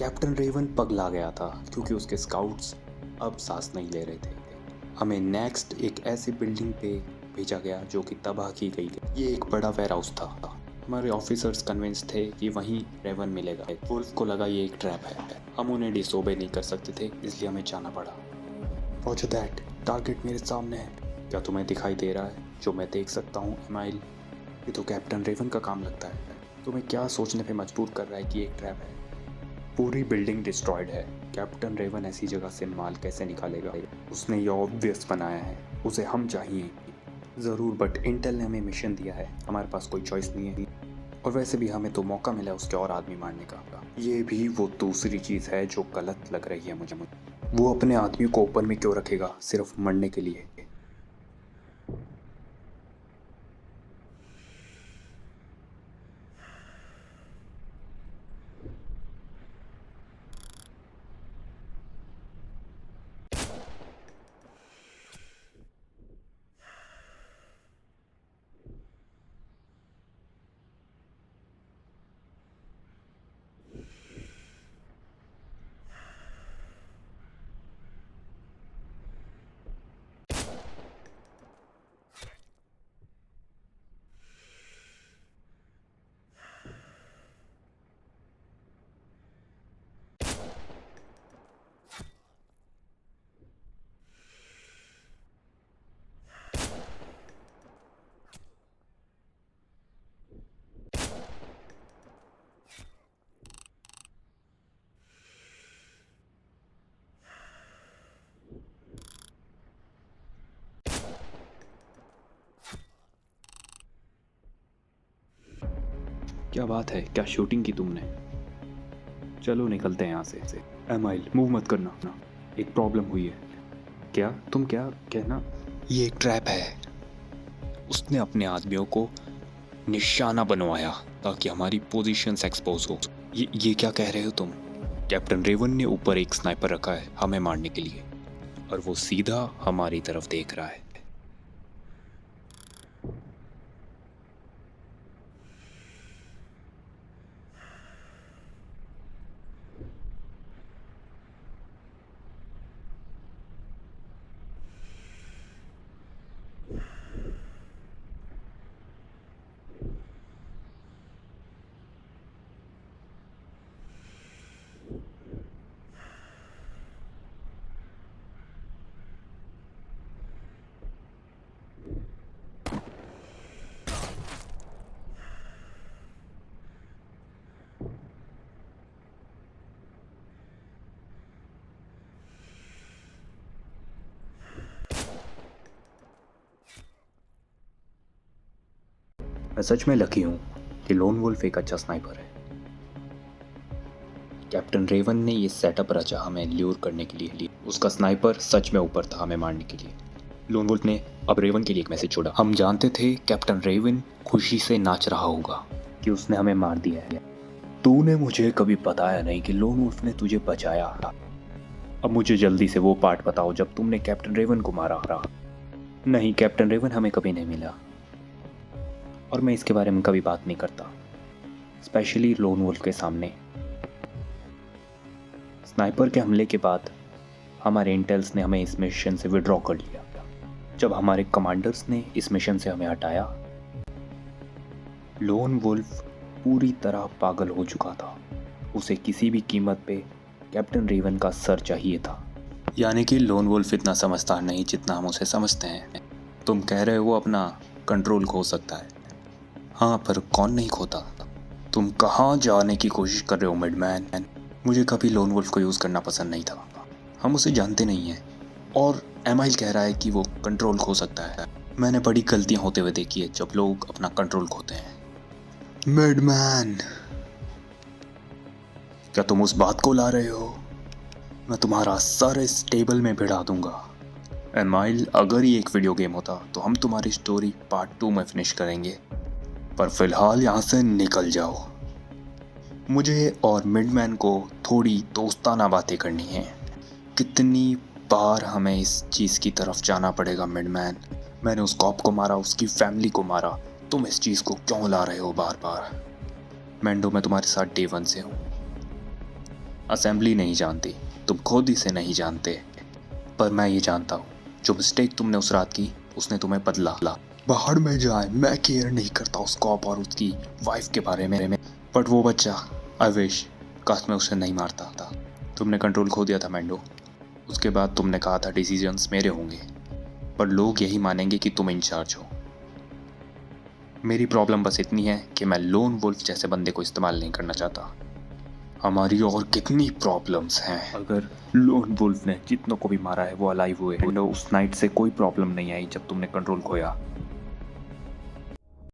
Captain Raven पगला गया था क्योंकि उसके स्काउट्स अब सांस नहीं ले रहे थे। हमें नेक्स्ट एक ऐसी बिल्डिंग पे भेजा गया जो कि तबाह की गई थी। ये एक बड़ा वेयर हाउस था। हमारे ऑफिसर्स कन्विंस थे कि वहीं रेवन मिलेगा। वुल्फ को लगा ये एक ट्रैप है। हम उन्हें डिसोबे नहीं कर सकते थे, इसलिए हमें जाना पड़ा। रोजर दैट, टारगेट मेरे सामने है। क्या तुम्हें दिखाई दे रहा है जो मैं देख सकता हूँ एमाइल? ये तो कैप्टन रेवन का काम लगता है। तुम्हें क्या सोचने पे मजबूर कर रहा है कि एक ट्रैप है? पूरी बिल्डिंग डिस्ट्रॉयड है। कैप्टन रेवन ऐसी जगह से माल कैसे निकालेगा? उसने ये ऑब्वियस बनाया है। उसे हम चाहिए ज़रूर, बट इंटेल ने हमें मिशन दिया है, हमारे पास कोई चॉइस नहीं है। और वैसे भी हमें तो मौका मिला उसके और आदमी मारने का। ये भी वो दूसरी चीज़ है जो गलत लग रही है मुझे। वो अपने आदमी को ओपन में क्यों रखेगा? सिर्फ मरने के लिए। क्या बात है, क्या शूटिंग की तुमने? चलो निकलते हैं यहाँ से। एमाइल, मूव मत करना ना, एक प्रॉब्लम हुई है। क्या? तुम क्या कहना? ये एक ट्रैप है। उसने अपने आदमियों को निशाना बनवाया ताकि हमारी पोजीशंस एक्सपोज हो। ये क्या कह रहे हो तुम? कैप्टन रेवन ने ऊपर एक स्नाइपर रखा है हमें मारने के लिए, और वो सीधा हमारी तरफ देख रहा है। मैं सच में लकी हूँ कि लोन वुल्फ एक अच्छा स्नाइपर है। कैप्टन रेवन ने ये सेटअप रचा हमें ल्यूर करने के लिए। उसका स्नाइपर सच में ऊपर था हमें मारने के लिए। लोन वुल्फ ने अब रेवन के लिए एक मैसेज छोड़ा। हम जानते थे कैप्टन रेवन खुशी से नाच रहा होगा कि उसने हमें मार दिया है। तूने मुझे कभी बताया नहीं कि लोन वुल्फ ने तुझे बचाया। अब मुझे जल्दी से वो पार्ट बताओ जब तुमने कैप्टन रेवन को मारा। नहीं, कैप्टन रेवन हमें कभी नहीं मिला और मैं इसके बारे में कभी बात नहीं करता, स्पेशली लोन वुल्फ के सामने। स्नाइपर के हमले के बाद हमारे इंटेल्स ने हमें इस मिशन से विड्रॉ कर लिया। जब हमारे कमांडर्स ने इस मिशन से हमें हटाया, लोन वुल्फ पूरी तरह पागल हो चुका था। उसे किसी भी कीमत पे कैप्टन रेवन का सर चाहिए था। यानी कि लोन वुल्फ इतना समझदार नहीं जितना हम उसे समझते हैं। तुम कह रहे हो वो अपना कंट्रोल खो सकता है? हाँ, पर कौन नहीं खोता? तुम कहाँ जाने की कोशिश कर रहे हो मिडमैन? मुझे कभी लोन वुल्फ को यूज़ करना पसंद नहीं था। हम उसे जानते नहीं हैं। और एमाइल कह रहा है कि वो कंट्रोल खो सकता है। मैंने बड़ी गलतियाँ होते हुए देखी है जब लोग अपना कंट्रोल खोते हैं। मिडमैन, क्या तुम उस बात को ला रहे हो? मैं तुम्हारा सर इस टेबल में भिड़ा दूंगा। एमाइल, अगर ये एक वीडियो गेम होता तो हम तुम्हारी स्टोरी पार्ट 2 में फिनिश करेंगे, पर फिलहाल यहाँ से निकल जाओ। मुझे और मिडमैन को थोड़ी दोस्ताना बातें करनी है। कितनी बार हमें इस चीज़ की तरफ जाना पड़ेगा मिडमैन? मैंने उस कॉप को मारा, उसकी फैमिली को मारा। तुम इस चीज़ को क्यों ला रहे हो बार बार? मैंडो, मैं तुम्हारे साथ डे 1 से हूँ। असेंबली नहीं जानती, तुम खुद इसे नहीं जानते, पर मैं ये जानता हूँ जो मिस्टेक तुमने उस रात की उसने तुम्हें बदला ला। बाहर में जाए, मैं केयर नहीं करता उस कॉप और उसकी वाइफ के बारे में, बट वो बच्चा, आई विश काश मैं उसे नहीं मारता था। तुमने कंट्रोल खो दिया था मैंडो। उसके बाद तुमने कहा था डिसीजंस मेरे होंगे, पर लोग यही मानेंगे कि तुम इंचार्ज हो। मेरी प्रॉब्लम बस इतनी है कि मैं लोन वुल्फ जैसे बंदे को इस्तेमाल नहीं करना चाहता। हमारी और कितनी प्रॉब्लम्स हैं। अगर लोन वुल्फ ने जितनों को भी मारा है वो अलाइव हुए, उस नाइट से कोई प्रॉब्लम नहीं आई जब तुमने कंट्रोल खोया।